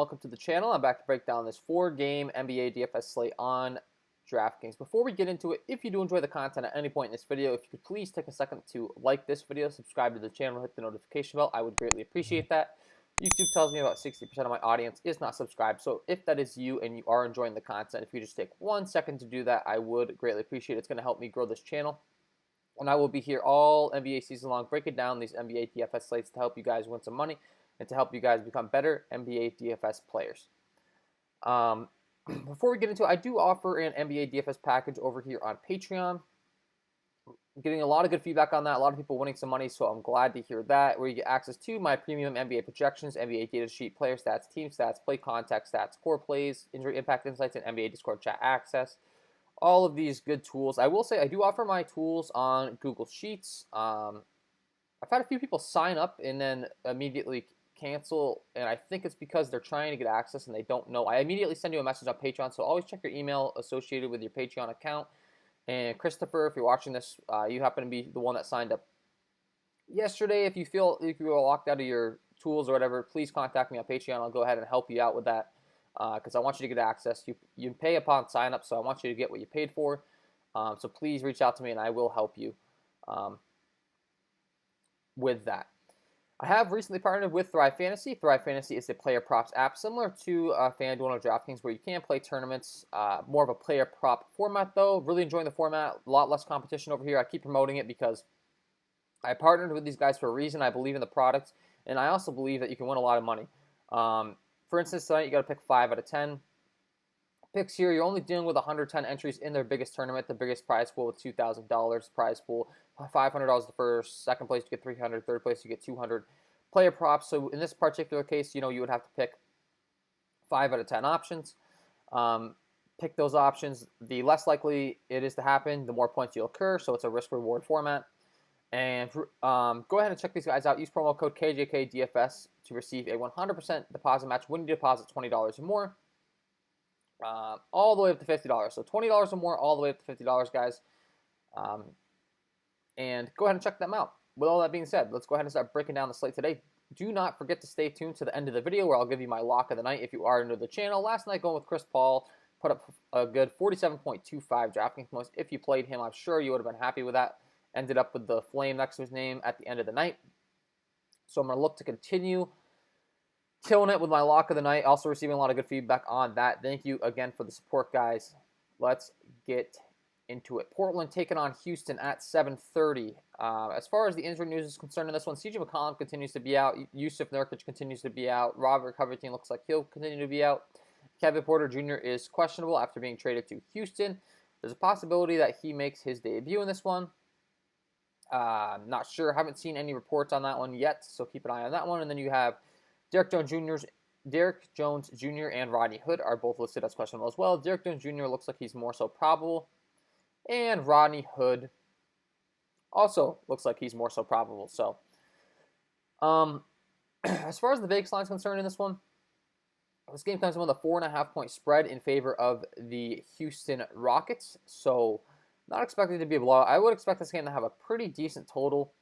welcome to the channel. I'm back to break down this 4-game NBA DFS slate on DraftKings. Before we get into it, if you do enjoy the content at any point in this video, if you could please take a second to like this video, subscribe to the channel, hit the notification bell, I would greatly appreciate that. YouTube tells me about 60% of my audience is not subscribed, so if that is you and you are enjoying the content, if you just take 1 second to do that, I would greatly appreciate it. It's going to help me grow this channel. And I will be here all NBA season long breaking down these NBA DFS slates to help you guys win some money and to help you guys become better NBA DFS players. Before we get into it, I do offer an NBA DFS package over here on Patreon. I'm getting a lot of good feedback on that. A lot of people winning some money, so I'm glad to hear that. Where you get access to my premium NBA projections, NBA data sheet, player stats, team stats, play context stats, core plays, injury impact insights, and NBA Discord chat access. All of these good tools. I will say I do offer my tools on Google Sheets. I've had a few people sign up and then immediately cancel, and I think it's because they're trying to get access and they don't know. I immediately send you a message on Patreon, so always check your email associated with your Patreon account. And Christopher, if you're watching this, you happen to be the one that signed up yesterday. If you feel like you were locked out of your tools or whatever, please contact me on Patreon. I'll go ahead and help you out with that because I want you to get access. You pay upon sign up, so I want you to get what you paid for. So please reach out to me and I will help you with that. I have recently partnered with Thrive Fantasy. Thrive Fantasy is a player props app similar to FanDuel or DraftKings where you can play tournaments, more of a player prop format though. Really enjoying the format, a lot less competition over here. I keep promoting it because I partnered with these guys for a reason. I believe in the product, and I also believe that you can win a lot of money. For instance, tonight you got to pick 5 out of 10 picks here. You're only dealing with 110 entries in their biggest tournament, the biggest prize pool with $2,000 prize pool. $500 the first, second place you get $300, third place you get $200. Player props. So in this particular case, you would have to pick 5 out of 10 options. Pick those options. The less likely it is to happen, the more points you'll occur. So it's a risk reward format. And go ahead and check these guys out. Use promo code KJK DFS to receive a 100% deposit match when you deposit $20 or more. All the way up to $50. So $20 or more, all the way up to $50, guys. And go ahead and check them out. With all that being said, let's go ahead and start breaking down the slate today. Do not forget to stay tuned to the end of the video where I'll give you my lock of the night if you are new to the channel. Last night, going with Chris Paul, put up a good 47.25 DraftKings points. If you played him, I'm sure you would have been happy with that. Ended up with the flame next to his name at the end of the night. So I'm going to look to continue killing it with my lock of the night. Also receiving a lot of good feedback on that. Thank you again for the support, guys. Let's get into it. Portland taking on Houston at 7:30. As far as the injury news is concerned in this one, CJ McCollum continues to be out. Yusuf Nurkic continues to be out. Robert Covington looks like he'll continue to be out. Kevin Porter Jr. is questionable after being traded to Houston. There's a possibility that he makes his debut in this one. Not sure. Haven't seen any reports on that one yet, so keep an eye on that one. And then you have Derek Jones Jr. and Rodney Hood are both listed as questionable as well. Derek Jones Jr. looks like he's more so probable. And Rodney Hood also looks like he's more so probable. So, as far as the Vegas line is concerned in this one, this game comes in with a 4.5-point spread in favor of the Houston Rockets. So, not expected to be a blowout. I would expect this game to have a pretty decent total.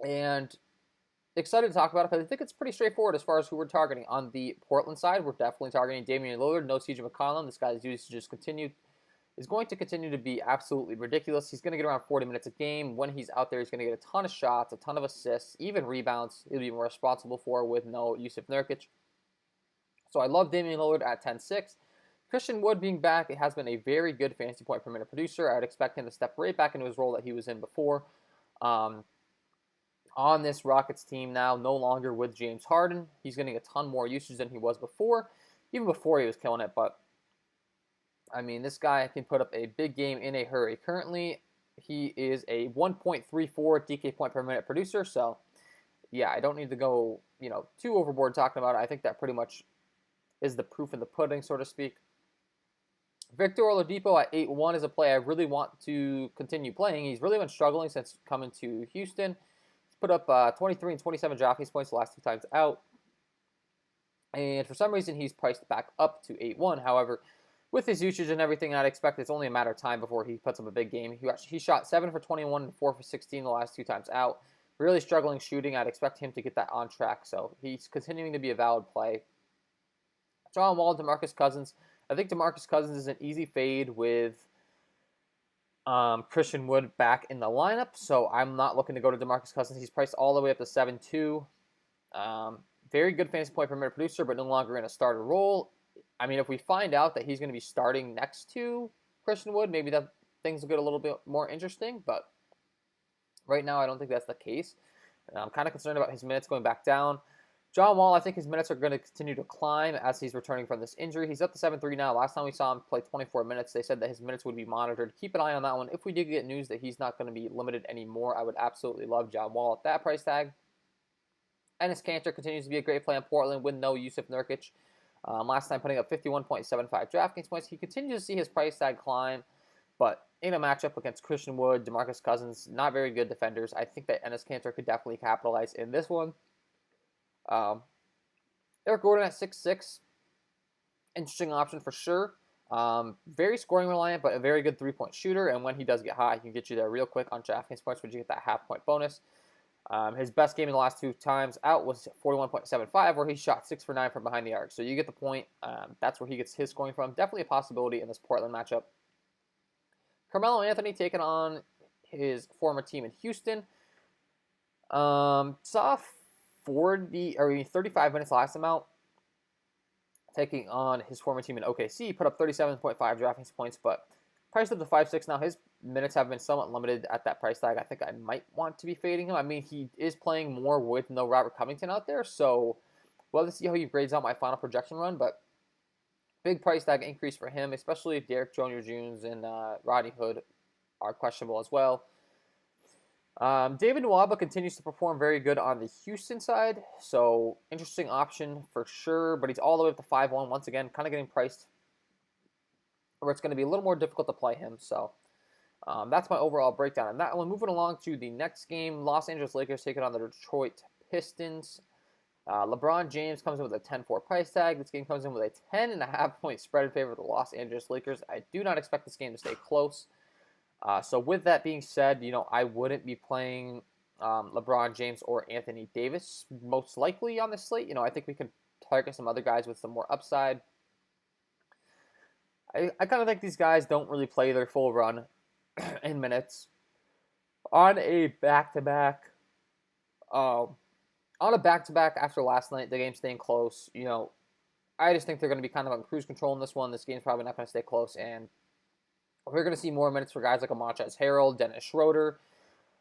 And excited to talk about it because I think it's pretty straightforward as far as who we're targeting. On the Portland side, we're definitely targeting Damian Lillard. No CJ McCollum. This guy's usage is going to continue to be absolutely ridiculous. He's going to get around 40 minutes a game. When he's out there, he's going to get a ton of shots, a ton of assists, even rebounds he'll be responsible for with no Yusuf Nurkic. So I love Damian Lillard at 10-6. Christian Wood being back, it has been a very good fantasy point per minute producer. I'd expect him to step right back into his role that he was in before. On this Rockets team now, no longer with James Harden. He's getting a ton more usage than he was before. Even before he was killing it, but I mean, this guy can put up a big game in a hurry. Currently, he is a 1.34 DK point per minute producer. So, yeah, I don't need to go, too overboard talking about it. I think that pretty much is the proof in the pudding, so to speak. Victor Oladipo at 8-1 is a play I really want to continue playing. He's really been struggling since coming to Houston. He's put up 23 and 27 DraftKings points the last 2 times out. And for some reason, he's priced back up to 8-1. However, with his usage and everything, I'd expect it's only a matter of time before he puts up a big game. He shot 7 for 21 and 4 for 16 the last 2 times out. Really struggling shooting. I'd expect him to get that on track. So he's continuing to be a valid play John Wall, DeMarcus Cousins. I think DeMarcus Cousins is an easy fade with Christian Wood back in the lineup, so I'm not looking to go to DeMarcus Cousins. He's priced all the way up to 7.2. Very good fantasy point per minute producer, but no longer in a starter role. I mean, if we find out that he's going to be starting next to Christian Wood, maybe that things will get a little bit more interesting, but right now I don't think that's the case. I'm kind of concerned about his minutes going back down. John Wall, I think his minutes are going to continue to climb as he's returning from this injury. He's up to 7.3 now. Last time we saw him play 24 minutes, they said that his minutes would be monitored. Keep an eye on that one. If we did get news that he's not going to be limited anymore, I would absolutely love John Wall at that price tag. Enes Kanter continues to be a great play in Portland with no Yusuf Nurkic. Last time putting up 51.75 DraftKings points. He continues to see his price tag climb, but in a matchup against Christian Wood, DeMarcus Cousins, not very good defenders, I think that Enes Kanter could definitely capitalize in this one. Eric Gordon at 6'6", interesting option for sure. Very scoring reliant, but a very good three-point shooter, and when he does get hot, he can get you there real quick on DraftKings points, where you get that half-point bonus. His best game in the last 2 times out was 41.75, where he shot 6 for 9 from behind the arc. So you get the point. That's where he gets his scoring from. Definitely a possibility in this Portland matchup. Carmelo Anthony taking on his former team in Houston. Saw 35 minutes last time out, taking on his former team in OKC. Put up 37.5 DraftKings points, but priced up to 5.6 now. His minutes have been somewhat limited at that price tag. I think I might want to be fading him. I mean, he is playing more with no Robert Covington out there, so we'll have to see how he grades out my final projection run, but big price tag increase for him, especially if Derek Jones and Rodney Hood are questionable as well. David Nwaba continues to perform very good on the Houston side, so interesting option for sure, but he's all the way up to 5.1 once again, kind of getting priced where it's going to be a little more difficult to play him. So that's my overall breakdown on that one. Moving along to the next game, Los Angeles Lakers taking on the Detroit Pistons. LeBron James comes in with a 10-4 price tag. This game comes in with a 10.5 point spread in favor of the Los Angeles Lakers. I do not expect this game to stay close. So with that being said, I wouldn't be playing LeBron James or Anthony Davis most likely on this slate. I think we can target some other guys with some more upside. I kind of think these guys don't really play their full run in minutes. On a back-to-back after last night, the game staying close, I just think they're going to be kind of on cruise control in this one. This game's probably not going to stay close, and we're going to see more minutes for guys like Montrezl Harrell, Dennis Schroeder,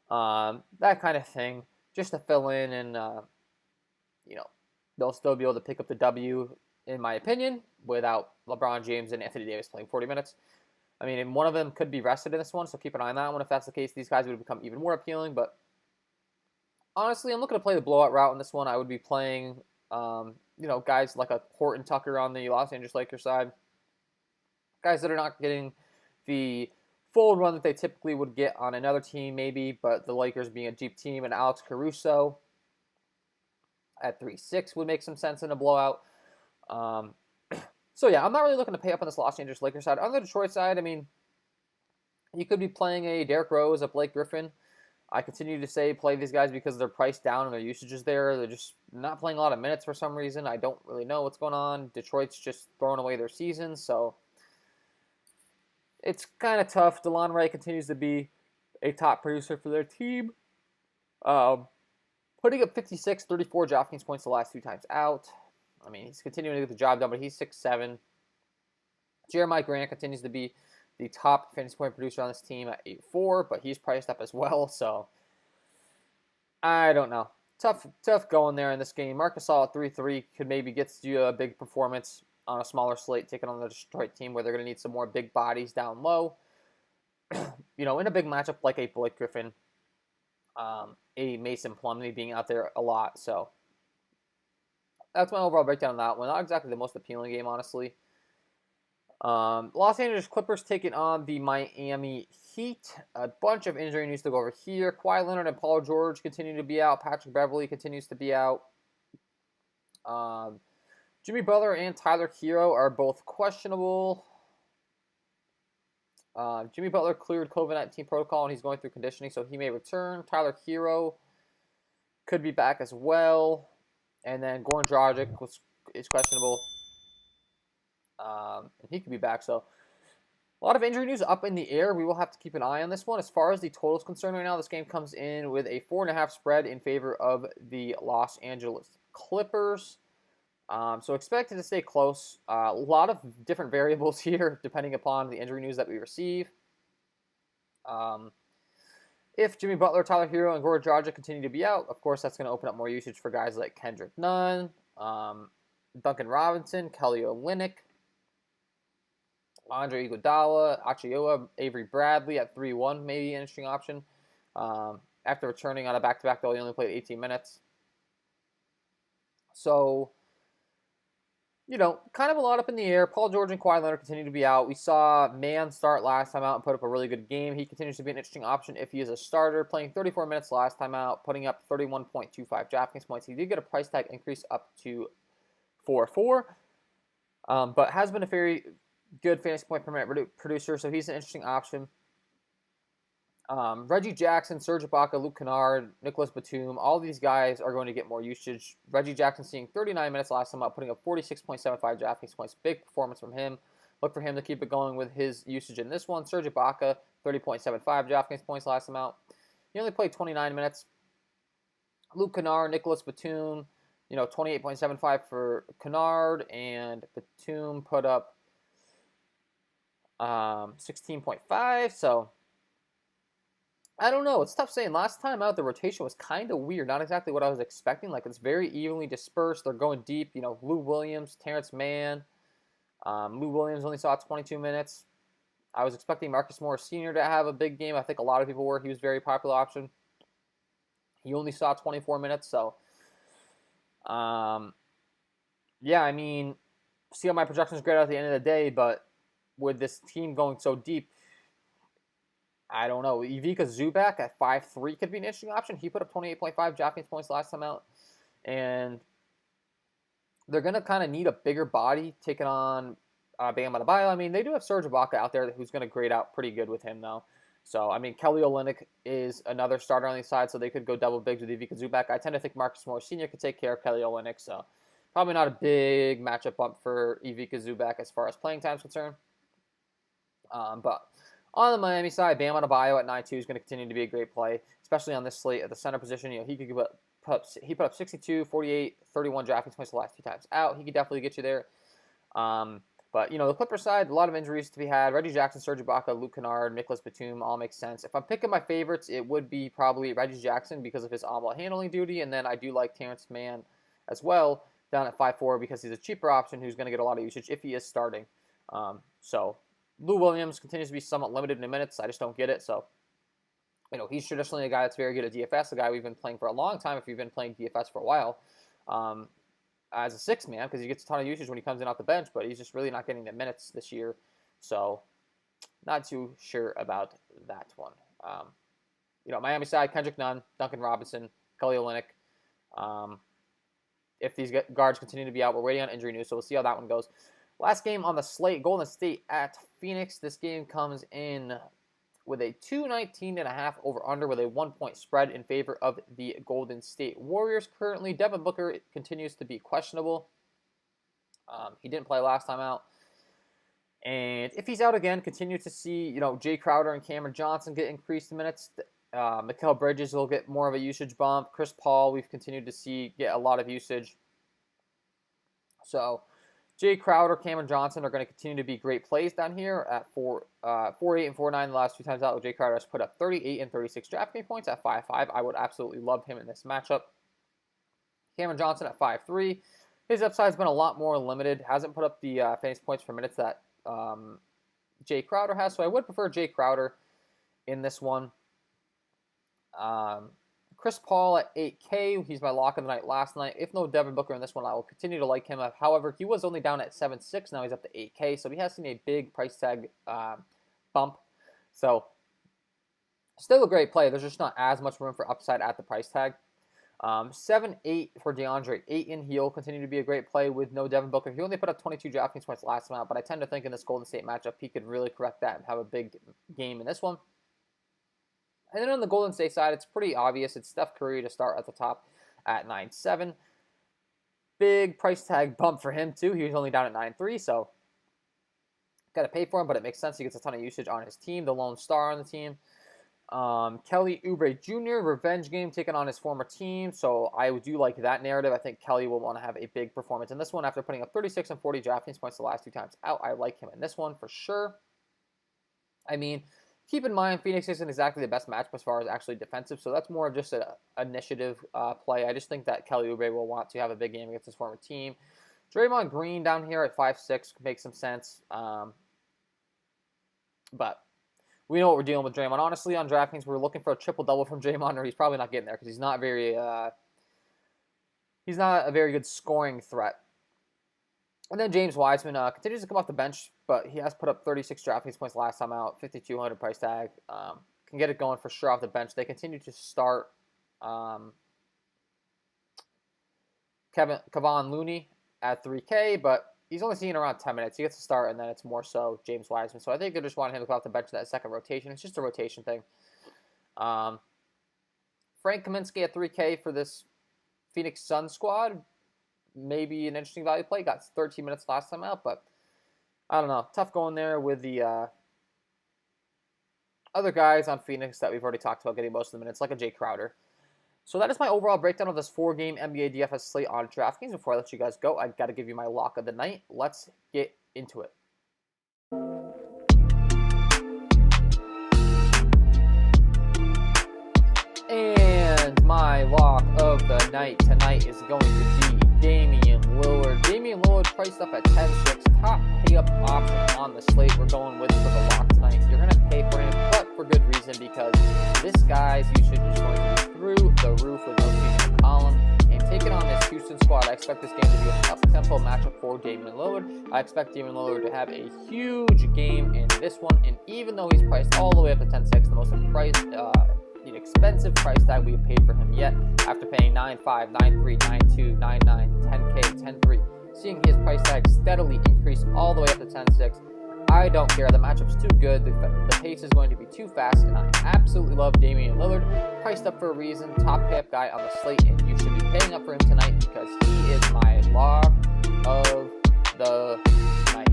that kind of thing, just to fill in, and they'll still be able to pick up the W, in my opinion, without LeBron James and Anthony Davis playing 40 minutes. I mean, and one of them could be rested in this one, so keep an eye on that one. If that's the case, these guys would become even more appealing. But honestly, I'm looking to play the blowout route in this one. I would be playing, guys like a Horton Tucker on the Los Angeles Lakers side. Guys that are not getting the full run that they typically would get on another team, maybe, but the Lakers being a deep team, and Alex Caruso at 3.6 would make some sense in a blowout. So yeah, I'm not really looking to pay up on this Los Angeles Lakers side. On the Detroit side, I mean, you could be playing a Derrick Rose, a Blake Griffin. I continue to say play these guys because they're priced down and their usage is there. They're just not playing a lot of minutes for some reason. I don't really know what's going on. Detroit's just throwing away their season, so it's kind of tough. DeLon Wright continues to be a top producer for their team. Putting up 56, 34 DraftKings points the last 2 times out. I mean, he's continuing to get the job done, but he's 6'7". Jeremiah Grant continues to be the top fantasy point producer on this team at 8.4, but he's priced up as well, so I don't know. Tough going there in this game. Marc Gasol at 3.3 could maybe get you a big performance on a smaller slate, taking on the Detroit team where they're going to need some more big bodies down low. In a big matchup like a Blake Griffin, a Mason Plumlee being out there a lot, so that's my overall breakdown on that one. Not exactly the most appealing game, honestly. Los Angeles Clippers taking on the Miami Heat. A bunch of injury news to go over here. Kawhi Leonard and Paul George continue to be out. Patrick Beverley continues to be out. Jimmy Butler and Tyler Hero are both questionable. Jimmy Butler cleared COVID-19 protocol and he's going through conditioning, so he may return. Tyler Hero could be back as well. And then Goran Dragic is questionable. and he could be back. So a lot of injury news up in the air. We will have to keep an eye on this one. As far as the total is concerned right now, this game comes in with a 4.5 spread in favor of the Los Angeles Clippers. So expected to stay close. A lot of different variables here depending upon the injury news that we receive. If Jimmy Butler, Tyler Hero, and Goran Dragic continue to be out, of course that's going to open up more usage for guys like Kendrick Nunn, Duncan Robinson, Kelly Olynyk, Andre Iguodala, Achioa, Avery Bradley at 3-1, maybe an interesting option. After returning on a back-to-back, though, he only played 18 minutes. So, kind of a lot up in the air. Paul George and Kawhi Leonard continue to be out. We saw Mann start last time out and put up a really good game. He continues to be an interesting option if he is a starter, playing 34 minutes last time out, putting up 31.25 DraftKings points. He did get a price tag increase up to 4-4, but has been a very good fantasy point per minute producer, so he's an interesting option. Reggie Jackson, Serge Ibaka, Luke Kennard, Nicholas Batum, all these guys are going to get more usage. Reggie Jackson seeing 39 minutes last time out, putting up 46.75 DraftKings points. Big performance from him. Look for him to keep it going with his usage in this one. Serge Ibaka, 30.75 DraftKings points last time out. He only played 29 minutes. Luke Kennard, Nicholas Batum, 28.75 for Kennard, and Batum put up 16.5, so I don't know. It's tough saying. Last time out, the rotation was kind of weird. Not exactly what I was expecting. Like, it's very evenly dispersed. They're going deep. Lou Williams, Terrence Mann. Lou Williams only saw 22 minutes. I was expecting Marcus Morris Sr. to have a big game. I think a lot of people were. He was a very popular option. He only saw 24 minutes, so yeah, I mean, see how my projection is great at the end of the day, but with this team going so deep, I don't know. Ivica Zubac at 5'3" could be an interesting option. He put up 28.5 DraftKings points last time out, and they're going to kind of need a bigger body taking on Bam Adebayo. I mean, they do have Serge Ibaka out there who's going to grade out pretty good with him, though. So, I mean, Kelly Olynyk is another starter on the side, so they could go double bigs with Ivica Zubac. I tend to think Marcus Morris Sr. could take care of Kelly Olynyk, so probably not a big matchup bump for Ivica Zubac as far as playing time is concerned. But on the Miami side, Bam Adebayo at 9-2 is going to continue to be a great play, especially on this slate at the center position. He put up 62, 48, 31 DraftKings points the last 2 times out. He could definitely get you there. But, the Clippers side, a lot of injuries to be had. Reggie Jackson, Serge Ibaka, Luke Kennard, Nicholas Batum, all make sense. If I'm picking my favorites, it would be probably Reggie Jackson because of his on-ball handling duty, and then I do like Terrence Mann as well down at 5-4 because he's a cheaper option who's going to get a lot of usage if he is starting. So Lou Williams continues to be somewhat limited in minutes. I just don't get it. So, he's traditionally a guy that's very good at DFS, a guy we've been playing for a long time if you've been playing DFS for a while, as a 6-man because he gets a ton of usage when he comes in off the bench, but he's just really not getting the minutes this year. So, not too sure about that one. Miami side, Kendrick Nunn, Duncan Robinson, Kelly Olynyk. If these guards continue to be out, we're waiting on injury news, so we'll see how that one goes. Last game on the slate, Golden State at Phoenix. This game comes in with a 219.5 over-under with a 1-point spread in favor of the Golden State Warriors. Currently, Devin Booker continues to be questionable. He didn't play last time out. And if he's out again, continue to see, Jay Crowder and Cameron Johnson get increased minutes. Mikal Bridges will get more of a usage bump. Chris Paul, we've continued to see get a lot of usage. So Jay Crowder, Cameron Johnson are going to continue to be great plays down here at 4.8 and 4.9 the last 2 times out. Jay Crowder has put up 38 and 36 DraftKings points at 5.5. I would absolutely love him in this matchup. Cameron Johnson at 5.3. His upside's been a lot more limited. Hasn't put up the fantasy points per minutes that Jay Crowder has, so I would prefer Jay Crowder in this one. Chris Paul at 8K. He's my lock of the night last night. If no Devin Booker in this one, I will continue to like him. However, he was only down at 7.6. Now he's up to 8K, so he has seen a big price tag bump. So still a great play. There's just not as much room for upside at the price tag. 7.8 for DeAndre Ayton. He'll continue to be a great play with no Devin Booker. He only put up 22 DraftKings points last time out, but I tend to think in this Golden State matchup, he could really correct that and have a big game in this one. And then on the Golden State side, it's pretty obvious. It's Steph Curry to start at the top at 9.7. Big price tag bump for him, too. He was only down at 9.3, so Got to pay for him, but it makes sense. He gets a ton of usage on his team, the lone star on the team. Kelly Oubre Jr., revenge game taking on his former team. So I do like that narrative. I think Kelly will want to have a big performance in this one after putting up 36 and 40 DraftKings points the last 2 times out. I like him in this one for sure. I mean, keep in mind, Phoenix isn't exactly the best matchup as far as actually defensive, so that's more of just an initiative play. I just think that Kelly Oubre will want to have a big game against his former team. Draymond Green down here at 5'6" makes some sense. But we know what we're dealing with Draymond. Honestly, on DraftKings, we're looking for a triple-double from Draymond, or he's probably not getting there because he's not a very good scoring threat. And then James Wiseman continues to come off the bench, but he has put up 36 DraftKings points last time out, 5,200 price tag. Can get it going for sure off the bench. They continue to start Kevon Looney at 3K, but he's only seen around 10 minutes. He gets to start, and then it's more so James Wiseman. So I think they're just wanting him to come off the bench in that second rotation. It's just a rotation thing. Frank Kaminsky at 3K for this Phoenix Suns squad. Maybe an interesting value play. Got 13 minutes last time out, but I don't know. Tough going there with the other guys on Phoenix that we've already talked about getting most of the minutes, like a Jay Crowder. So that is my overall breakdown of this 4-game NBA DFS slate on DraftKings. Before I let you guys go, I've got to give you my lock of the night. Let's get into it. And my lock of the night tonight is going to be Damian Lillard. Damian Lillard priced up at 10-6, top pay-up option on the slate. We're going with for the lock tonight. You're going to pay for him, but for good reason, because this guy's usage is going to be through the roof with no team in the column. And taking on this Houston squad, I expect this game to be an up-tempo matchup for Damian Lillard. I expect Damian Lillard to have a huge game in this one, and even though he's priced all the way up to 10-6, the most expensive price tag we have paid for him yet, after paying 9.5, 9.3, 9.2, 9.9, 10K, 10.3, seeing his price tag steadily increase all the way up to 10.6. I don't care. The matchup's too good. The pace is going to be too fast, and I absolutely love Damian Lillard. Priced up for a reason, top pay-up guy on the slate, and you should be paying up for him tonight because he is my lock of the night.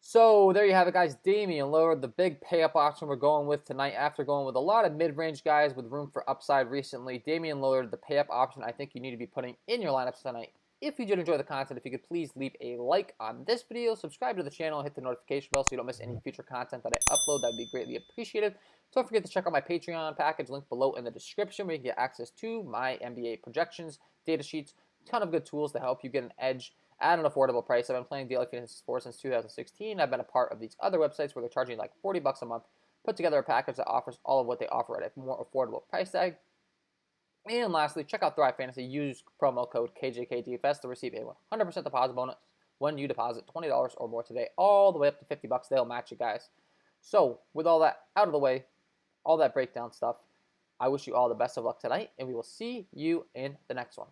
So there you have it, guys. Damian Lillard, the big pay-up option we're going with tonight after going with a lot of mid-range guys with room for upside recently. Damian Lillard, the pay-up option I think you need to be putting in your lineups tonight. If you did enjoy the content, if you could please leave a like on this video, subscribe to the channel, hit the notification bell so you don't miss any future content that I upload. That would be greatly appreciated. Don't forget to check out my Patreon package, link below in the description, where you can get access to my NBA projections, data sheets, ton of good tools to help you get an edge at an affordable price. I've been playing daily fantasy sports since 2016. I've been a part of these other websites where they're charging like $40 a month. Put together a package that offers all of what they offer at a more affordable price tag. And lastly, check out Thrive Fantasy. Use promo code KJK DFS to receive a 100% deposit bonus when you deposit $20 or more today, all the way up to $50. They'll match you guys. So with all that out of the way, all that breakdown stuff, I wish you all the best of luck tonight, and we will see you in the next one.